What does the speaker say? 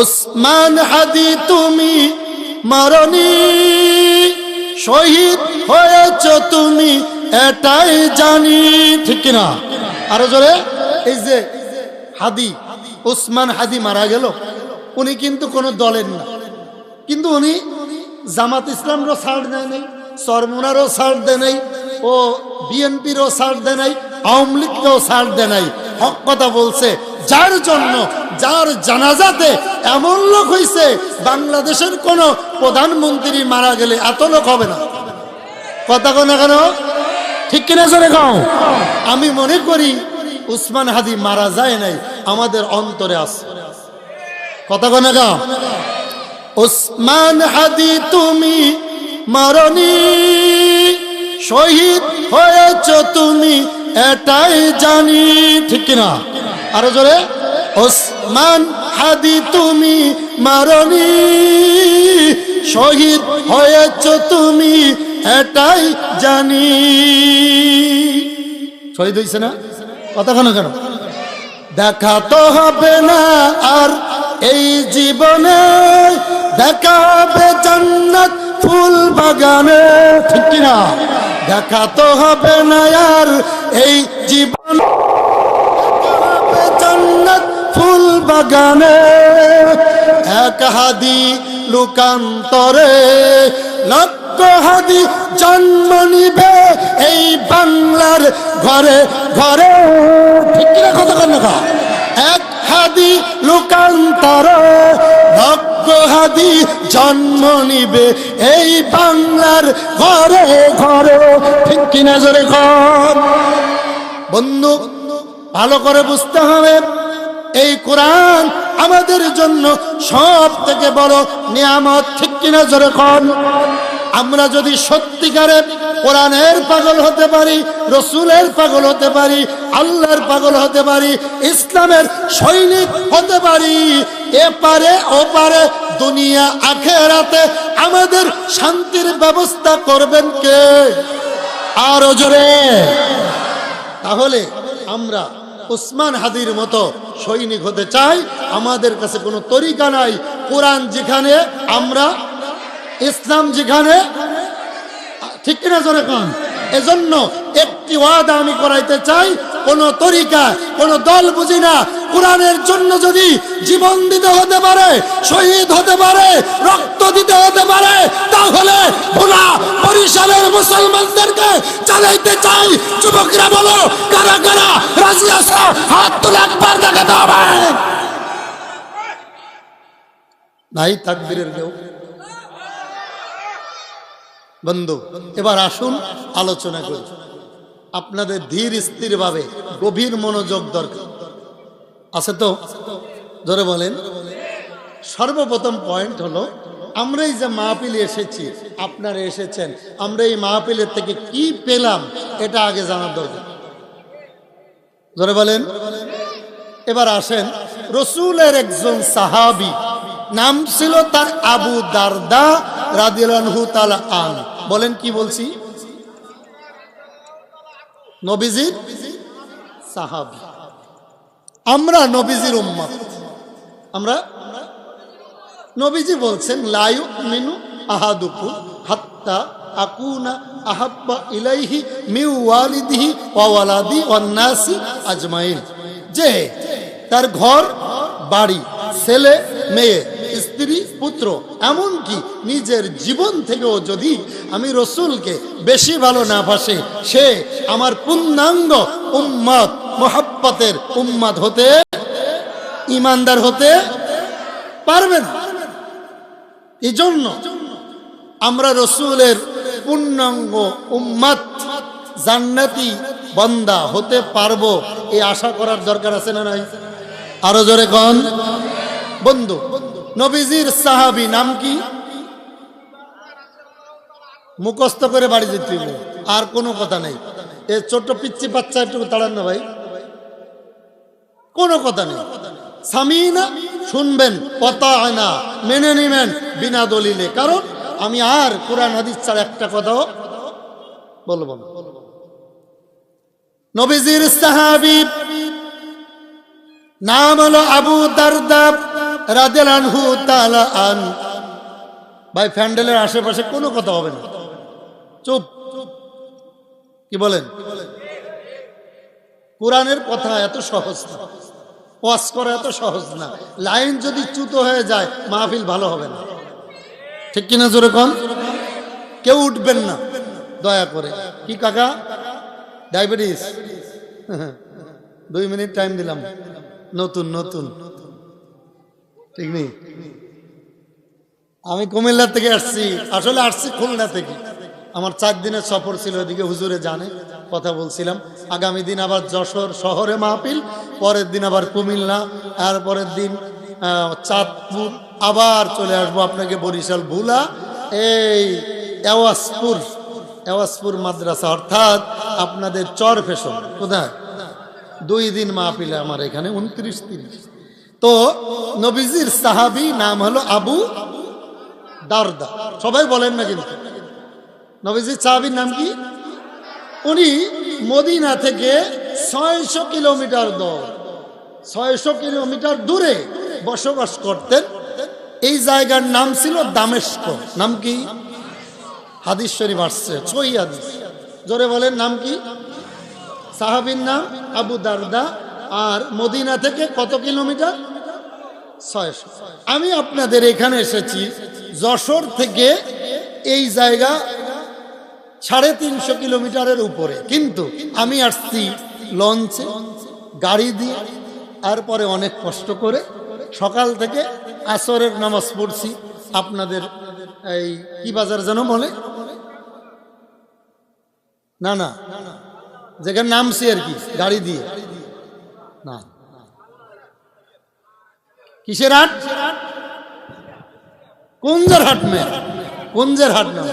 ওসমান হাদি তুমি মরনি, শহীদ হয়েছ তুমি এটাই জানি, ঠিক কিনা? আরো জোরে। এই যে হাদি, ওসমান হাদি মারা গেল, উনি কিন্তু কোনো দলের না, কিন্তু উনি জামাত ইসলামরও ছাড় দেয় নাই, চরমুনারও ছাড় দেয় নাই, ও বিএনপিরও ছাড় দেয় নাই, আওয়ামী লীগকেও ছাড় দেয় নাই। হক কথা বলছে, যার জন্য যার জানাজাতে এমন লোক হইছে বাংলাদেশের কোন প্রধানমন্ত্রী মারা গেলে এত লোক হবে না। কথা কো না কেন? ঠিক কিনা জোরে কও। আমি মনে করি ওসমান হাদি মারা যায় নাই, আমাদের অন্তরে আছে। কথা কো না কেন? ওসমান হাদি তুমি মরনি, শহীদ হয়েছ তুমি এটাই জানি, ঠিক কিনা? আরো জোরে। ওসমান হাদি তুমি মরনি, শহীদ হয়েছ তুমি এটাই জানি। শহীদ হয়েছে না? কথা কেন কেন? দেখা তো হবে না আর এই জীবনে, দেখা হবে জান্নাত ফুল বাগানে, ঠিক কিনা? দেখা তো হবে না আর এই জীবনে, দেখা হবে জান্নাত ফুল বাগানে। এক হাদি লোকান্তরে লক্ষ হাদি জন্ম নিবে এই বাংলার ঘরে ঘরে, ঠিক কিনা? কথা কেন? এক হাদি লোকান্তরে লক্ষ হাদি জন্ম নিবে এই বাংলার ঘরে ঘরে, ঠিক কিনা জোরে কর। বন্ধু, ভালো করে বুঝতে হবে, এই কোরআন আমাদের জন্য সব থেকে বড় নিয়ামত, ঠিক কিনা জোরে কর। আমরা যদি সত্যিকারে কোরআনের পাগল হতে পারি, রসুলের পাগল হতে পারি, আল্লাহর পাগল হতে পারি, ইসলামের সৈনিক হতে পারি, এপারে ওপারে দুনিয়া আখিরাতে আমাদের শান্তির ব্যবস্থা করবেন কে? আরো জোরে। তাহলে আমরা ওসমান হাদির মতো সৈনিক হতে চাই। আমাদের কাছে কোনো তরিকা নাই। কোরআন যেখানে, আমরা ইসলাম যেখানে, ঠিক কিনা জোরে কোন? এজন্য একটি ওয়াদা আমি করাইতে চাই, কোন তরিকা কোন দল বুঝি না, কোরআনের জন্য যদি জীবন দিতে হতে পারে, শহীদ হতে পারে, রক্ত দিতে হতে পারে, তাহলে ভোলা বরিশালের মুসলমানদেরকে চালাইতে চাই। যুবকরা বলো, কারা কারা রাজি আছো? হাত তুলে একবার দেখাতে হবে। নাই তাকবীরের কেউ? বন্ধু, এবার আসুন আলোচনা করি। আপনাদের ধীর স্থির ভাবে গভীর মনোযোগ দরকার আছে তো? ধরে বলেন। সর্বপ্রথম পয়েন্ট হলো, আমরা এই যে মাহফিলে এসেছি, আপনারা এসেছেন, আমরা এই মাহফিলের থেকে কি পেলাম এটা আগে জানার দরকার। ধরে বলেন। এবার আসেন, রসুলের একজন সাহাবী, নাম ছিল তার আবু দারদা রাদিয়াল্লাহু তাআলা আন। বলেন কি বলছি? নবীজির সাহাবী। আমরা নবীজির উম্মত। আমরা, নবীজি বলছেন, লা ইউমিনু আহাদুকুম হাত্তা আকুনা আহাব্বা ইলাইহি মিন ওয়ালিদিহি ওয়া ওয়ালাদি ওয়ান নাসি আজমাইন। যে তার ঘর বাড়ি, ছেলে মেয়ে, স্ত্রী পুত্র, এমনকি নিজের জীবন থেকেও যদি আমি রসুলকে বেশি ভালো না বাসে, সে আমার পূর্ণাঙ্গ উম্মত, মুহাব্বতের উম্মত হতে, ইমানদার হতে পারবে না। এই জন্য আমরা রসুলের পূর্ণাঙ্গ উম্মত, জান্নাতি বান্দা হতে পারবো, এই আশা করার দরকার আছে না নাই? আরো জোরে কোন। বন্ধু, নবীজির সাহাবী নাম কি? মুখস্থ করে বাড়ি যেতে হবে, আর কোনো কথা নেই। এ ছোট্ট পিচ্ছি বাচ্চা একটু তাড়ান না ভাই, কোনো কথা নেই। সামিনা, শুনবেন, ওয়াতা'না, মেনে নিবেন বিনা দলিলে। কারণ আমি আর কোরআন হাদিস ছাড়া একটা কথাও বলবো না। নবীজির সাহাবী নাম হলো আবু দারদা রাদিয়াল্লাহু তাআলা আন। ভাই প্যান্ডেলের আশেপাশে কোনো কথা হবে না, চুপ। কি বলেন? কোরআনের কথা এত সহজ না, ওয়াজ করা এত সহজ না। লাইন যদি চ্যুত হয়ে যায় মাহফিল ভালো হবে না, ঠিক কিনা জোরে কোন? কেউ উঠবেন না দয়া করে। কি কাকা, ডায়াবেটিস? 2 মিনিট টাইম দিলাম, নতুন নতুন, ঠিক নেই। আমি কুমিল্লা থেকে আসছি, আসলে আসছি খুলনা থেকে। আমার 4 দিনের সফর ছিল, ওইদিকে হুজুরে জানে, কথা বলছিলাম। আগামী দিন আবার যশোর শহরে মাহফিল, পরের দিন আবার কুমিল্লা, আর পরের দিন চাঁদপুর, আবার চলে আসবো আপনাকে বরিশাল, ভুলা, এই এওয়াজপুর মাদ্রাসা, অর্থাৎ আপনাদের চর ফেশন। কোথায়? 2 দিন মাহফিলে আমার এখানে, 29-30। তো নবীজির সাহাবী নাম হলো আবু দারদা। সবাই বলেন না কিন্তু। নবীজির সাহাবীর নাম কি? উনি মদিনা থেকে 600 কিলোমিটার 600 কিলোমিটার দূরে বসবাস করতেন। এই জায়গার নাম ছিল দামেস্ক। নাম কি? হাদিস শরীফ আসছে, সহি হাদিস। জোরে বলেন, নাম কি? সাহাবীর নাম আবু দারদা। আর মদিনা থেকে কত কিলোমিটার? 600। আমি আপনাদের এখানে এসেছি যশোর থেকে, এই জায়গা 350 কিলোমিটারের উপরে, কিন্তু আমি আসছি লঞ্চে, গাড়ি দিয়ে, তারপরে অনেক কষ্ট করে সকাল থেকে আসরের নামাজ পড়ছি আপনাদের এই কি বাজার যেন বলে, না না, যেখানে নামছি আর কি, গাড়ি দিয়ে না, কিসের হাট? কুঞ্জের হাট, কুঞ্জের হাট নাম।